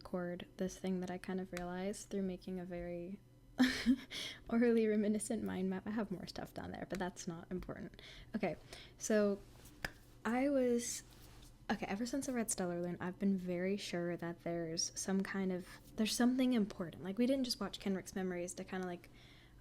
record this thing that I kind of realized through making a very orally reminiscent mind map. I have more stuff down there, but that's not important. Okay, so ever since I read Stellar Loon, I've been very sure that there's something important. Like, we didn't just watch Kenrick's memories to kind of like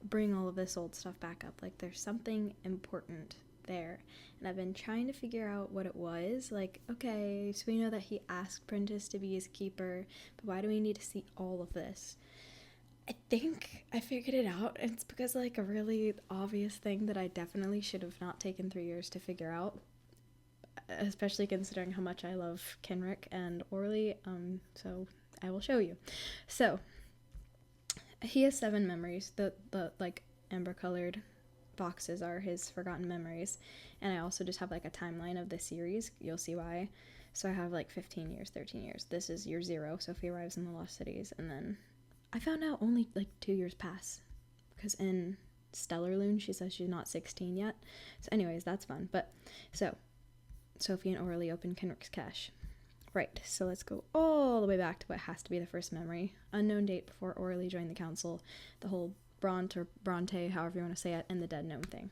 bring all of this old stuff back up. Like, there's something important there, and I've been trying to figure out what it was. Like, okay, so we know that he asked Prentice to be his keeper, but why do we need to see all of this? I think I figured it out. It's because, like, a really obvious thing that I definitely should have not taken 3 years to figure out, especially considering how much I love Kenrick and Orly. So I will show you. So he has 7 memories. The like amber colored boxes are his forgotten memories, and I also just have like a timeline of the series. You'll see why. So I have like 15 years, 13 years. This is year 0, so he arrives in the Lost Cities, and then I found out only like 2 years pass, because in Stellar Loon she says she's not 16 yet. So anyways, that's fun. But so Sophie and Orly open Kenrick's cache. Right, so let's go all the way back to what has to be the first memory. Unknown date before Orly joined the council, the whole Bront or Bronte, however you want to say it, and the dead gnome thing.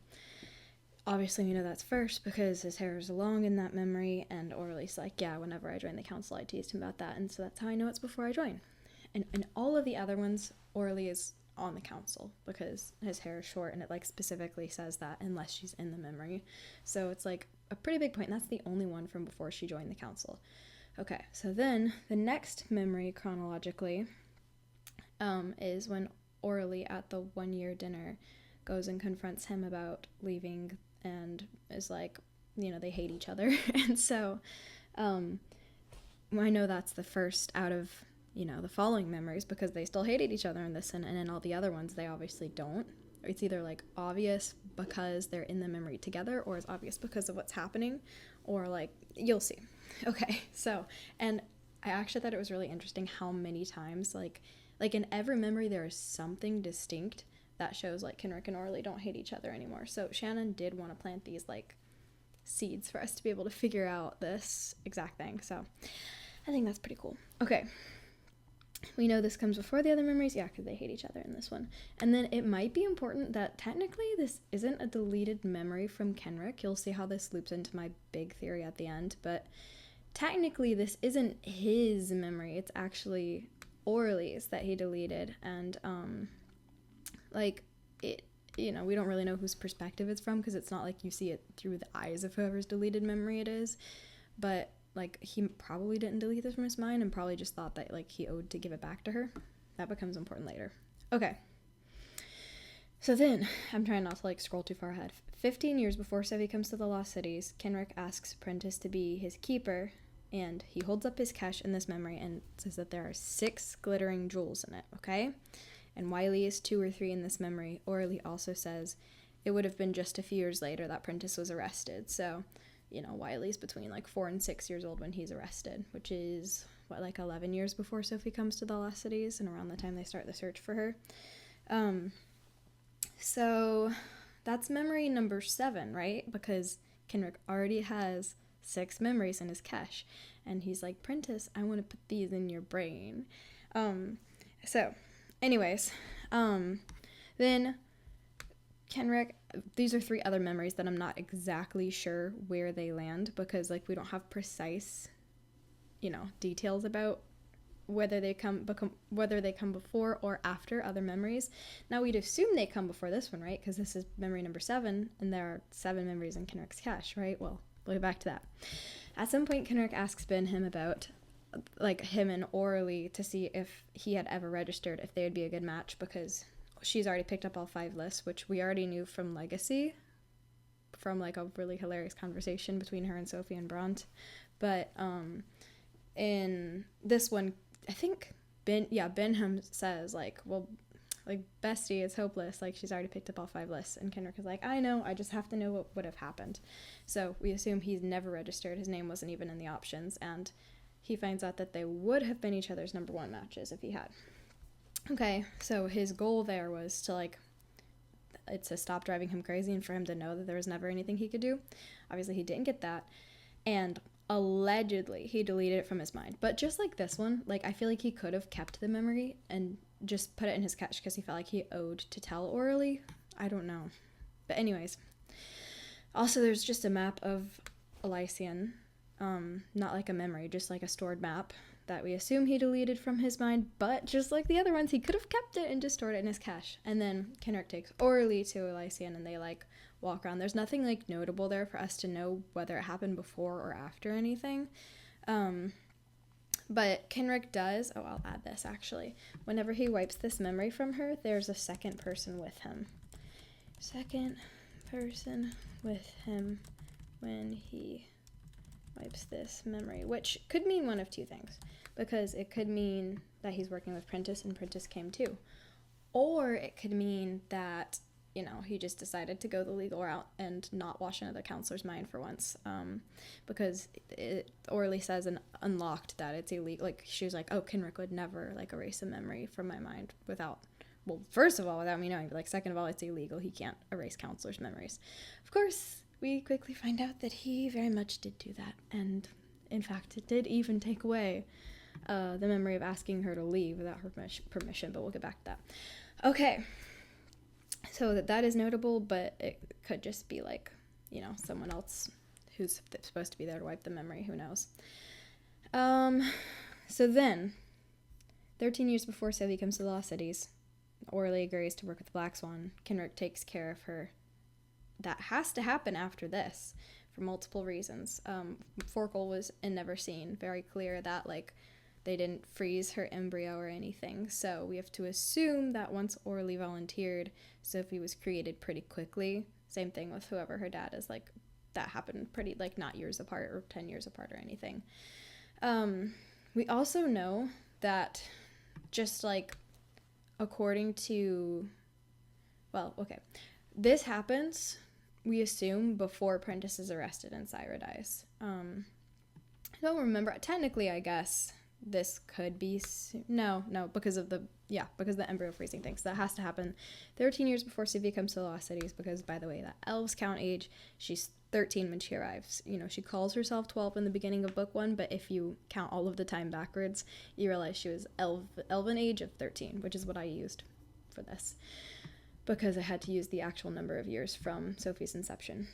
Obviously, we know that's first because his hair is long in that memory, and Orly's like, yeah, whenever I joined the council, I teased him about that, and so that's how I know it's before I join. And in all of the other ones, Orly is on the council because his hair is short, and it like specifically says that unless she's in the memory. So it's like a pretty big point, and that's the only one from before she joined the council. Okay, so then the next memory chronologically is when Orly at the 1-year dinner goes and confronts him about leaving, and is like, they hate each other. And so I know that's the first out of the following memories, because they still hated each other in this, and in all the other ones they obviously don't. It's either like obvious because they're in the memory together, or it's obvious because of what's happening, or like, you'll see. Okay, so, and I actually thought it was really interesting how many times like in every memory there is something distinct that shows like Kenrick and Orly don't hate each other anymore. So Shannon did want to plant these like seeds for us to be able to figure out this exact thing. So I think that's pretty cool. Okay, we know this comes before the other memories, yeah, because they hate each other in this one. And then it might be important that technically this isn't a deleted memory from Kenrick. You'll see how this loops into my big theory at the end, but technically this isn't his memory. It's actually Orly's that he deleted, and we don't really know whose perspective it's from, because it's not like you see it through the eyes of whoever's deleted memory it is, but like he probably didn't delete this from his mind and probably just thought that like he owed to give it back to her. That becomes important later. Okay, so then I'm trying not to like scroll too far ahead. 15 years before Sevi comes to the Lost Cities, Kenrick asks Prentice to be his keeper, and he holds up his cache in this memory and says that there are 6 glittering jewels in it, okay? And Wiley is 2 or 3 in this memory. Orly also says it would have been just a few years later that Prentice was arrested. So, Wiley's between like 4 and 6 years old when he's arrested, which is, like 11 years before Sophie comes to the Lost Cities, and around the time they start the search for her. So that's memory number 7, right? Because Kenrick already has 6 memories in his cache, and he's like, Prentice, I want to put these in your brain. So anyways, then Kenrick, these are 3 other memories that I'm not exactly sure where they land, because like we don't have precise details about whether they come before or after other memories. Now we'd assume they come before this one, right? Because this is memory number 7, and there are 7 memories in Kenrick's cache, right? Well, we'll get back to that. At some point, Kenrick asks him about like him and Orly to see if he had ever registered, if they would be a good match, because she's already picked up all 5 lists, which we already knew from Legacy, from like a really hilarious conversation between her and Sophie and But in this one, I think Benham says like, well, like, bestie, it's hopeless, like she's already picked up all 5 lists, and Kenrick is like, I know, I just have to know what would have happened. So we assume he's never registered, his name wasn't even in the options, and he finds out that they would have been each other's number 1 matches if he had. Okay, so his goal there was to stop driving him crazy and for him to know that there was never anything he could do. Obviously he didn't get that, and allegedly he deleted it from his mind. But just like this one, like, I feel like he could have kept the memory and just put it in his cache because he felt like he owed to tell orally. I don't know. But anyways, also there's just a map of Elysian, not like a memory, just like a stored map that we assume he deleted from his mind, but just like the other ones, he could have kept it and just stored it in his cache. And then Kenrick takes Orly to Elysian and they like walk around. There's nothing like notable there for us to know whether it happened before or after anything. But Kenrick does, I'll add this actually. Whenever he wipes this memory from her, there's a second person with him. Second person with him when he wipes this memory, which could mean one of two things, because it could mean that he's working with Prentice and Prentice came too, or it could mean that, you know, he just decided to go the legal route and not wash another counselor's mind for once, because Orly says and unlocked that it's illegal. Like, she was like, oh, Kenrick would never like erase a memory from my mind without, well, first of all, without me knowing, but like, second of all, it's illegal. He can't erase counselors' memories. Of course, we quickly find out that he very much did do that, and in fact, it did even take away the memory of asking her to leave without her permission, but we'll get back to that. Okay, so that is notable, but it could just be like, you know, someone else who's supposed to be there to wipe the memory, who knows. So then, 13 years before Sylvie comes to the Lost Cities, Orly agrees to work with Black Swan. Kenrick takes care of her. That has to happen after this for multiple reasons. Forkel was in Never Seen very clear that like they didn't freeze her embryo or anything, so we have to assume that once Orly volunteered, Sophie was created pretty quickly. Same thing with whoever her dad is, like that happened pretty, like, not years apart or 10 years apart or anything. We also know that just like according to, well, okay, this happens, we assume, before Prentice is arrested and Syra dies. I don't remember. Technically, I guess this could be... No, because of the embryo freezing thing. So that has to happen 13 years before Sylvie comes to the Lost Cities, because, by the way, that elves count age. She's 13 when she arrives. You know, she calls herself 12 in the beginning of book 1, but if you count all of the time backwards, you realize she was elven age of 13, which is what I used for this, because I had to use the actual number of years from Sophie's inception.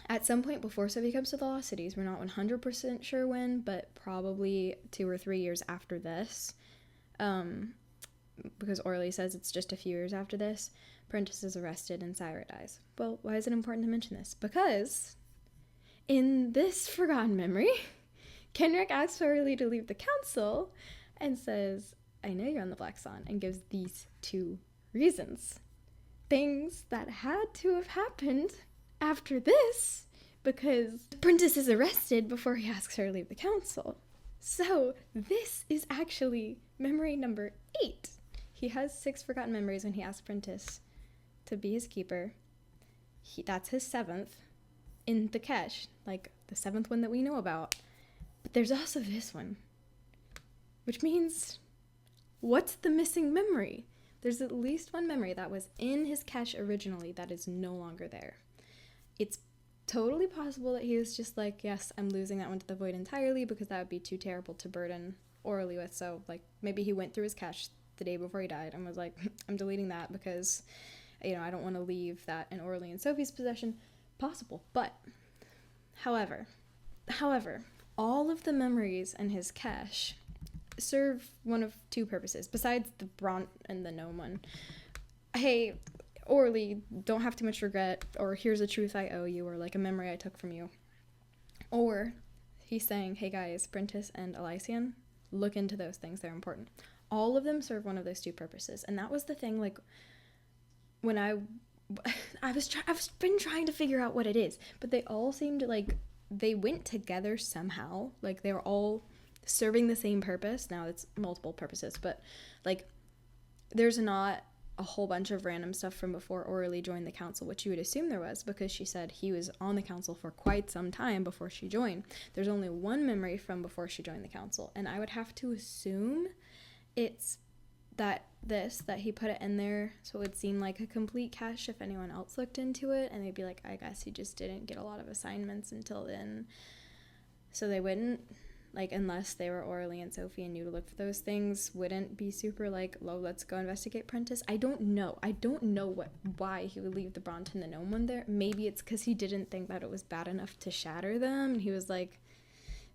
At some point before Sophie comes to the Lost Cities, we're not 100% sure when, but probably 2 or 3 years after this, because Orly says it's just a few years after this, Prentice is arrested and Syra dies. Well, why is it important to mention this? Because in this forgotten memory, Kenrick asks Orly to leave the council and says, I know you're on the Black Swan, and gives these 2 reasons. Things that had to have happened after this, because Prentice is arrested before he asks her to leave the council. So this is actually memory number 8. He has 6 forgotten memories when he asks Prentice to be his keeper. That's his 7th in the cache, like the 7th one that we know about. But there's also this one, which means, what's the missing memory? There's at least one memory that was in his cache originally that is no longer there. It's totally possible that he was just like, yes, I'm losing that one to the void entirely, because that would be too terrible to burden Orly with. So, like, maybe he went through his cache the day before he died and was like, I'm deleting that because, you know, I don't want to leave that in Orly and Sophie's possession. Possible. But, however, all of the memories in his cache serve one of 2 purposes, besides the Bront and the gnome one. Hey, Orly, don't have too much regret, or here's a truth I owe you, or like a memory I took from you. Or he's saying, hey guys, Prentice and Elysian, look into those things, they're important. All of them serve one of those 2 purposes, and that was the thing, like, when I've been trying to figure out what it is, but they all seemed like they went together somehow, like they were all serving the same purpose. Now it's multiple purposes, but like there's not a whole bunch of random stuff from before Orly joined the council, which you would assume there was, because she said he was on the council for quite some time before she joined. There's only one memory from before she joined the council, and I would have to assume it's that he put it in there so it would seem like a complete cache if anyone else looked into it, and they'd be like, I guess he just didn't get a lot of assignments until then. So they wouldn't, like, unless they were Orly and Sophie and knew to look for those things, wouldn't be super like, "Lo, let's go investigate Prentice." I don't know why he would leave the Bronte and the gnome one there. Maybe it's because he didn't think that it was bad enough to shatter them, and he was like,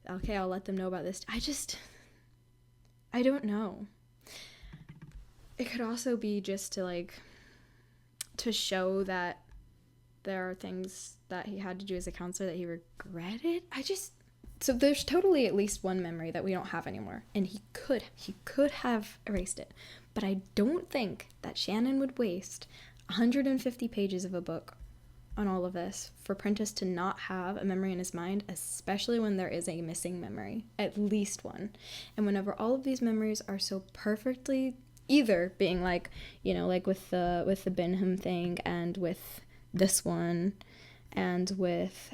okay, I'll let them know about this. I don't know. It could also be just to, like, to show that there are things that he had to do as a counselor that he regretted. So there's totally at least one memory that we don't have anymore, and he could have erased it. But I don't think that Shannon would waste 150 pages of a book on all of this for Prentice to not have a memory in his mind, especially when there is a missing memory, at least one. And whenever all of these memories are so perfectly either being like, like with the Bingham thing, and with this one, and with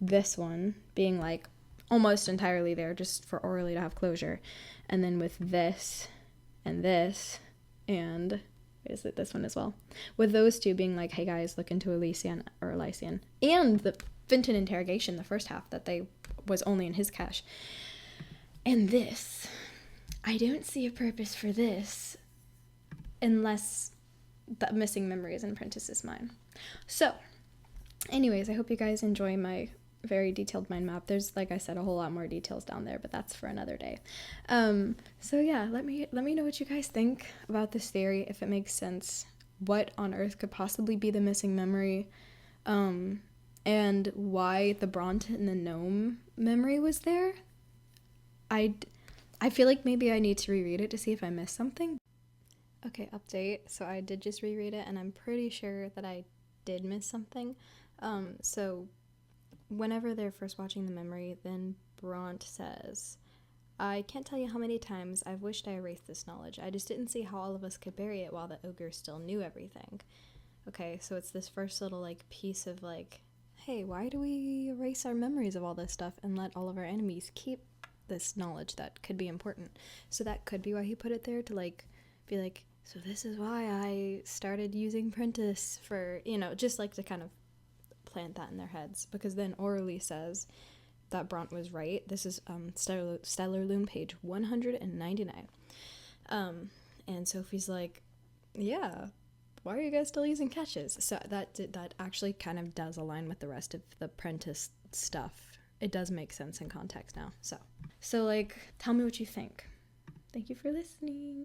this one being like almost entirely there just for Orly to have closure, and then with this and this, and is it this one as well, with those two being like, hey guys, look into Elysian, and the Vinton interrogation, the first half that they was only in his cache. And this, I don't see a purpose for this unless the missing memory is in Prentice's mind. So anyways, I hope you guys enjoy my very detailed mind map. There's, like I said, a whole lot more details down there, but that's for another day. So yeah, let me know what you guys think about this theory, if it makes sense, what on earth could possibly be the missing memory, and why the Bronte and the gnome memory was there. I feel like maybe I need to reread it to see if I missed something. Okay, update. So I did just reread it, and I'm pretty sure that I did miss something. So whenever they're first watching the memory, then Bronte says, I can't tell you how many times I've wished I erased this knowledge. I just didn't see how all of us could bury it while the ogre still knew everything. Okay, so it's this first little, like, piece of, like, hey, why do we erase our memories of all this stuff and let all of our enemies keep this knowledge that could be important? So that could be why he put it there, to, like, be like, so this is why I started using Prentice for, just, like, to kind of plant that in their heads, because then Orly says that Bronte was right. This is Stellar Loon page 199. And Sophie's like, yeah, why are you guys still using catches? So that actually kind of does align with the rest of the Prentice stuff. It does make sense in context now. So like, tell me what you think. Thank you for listening.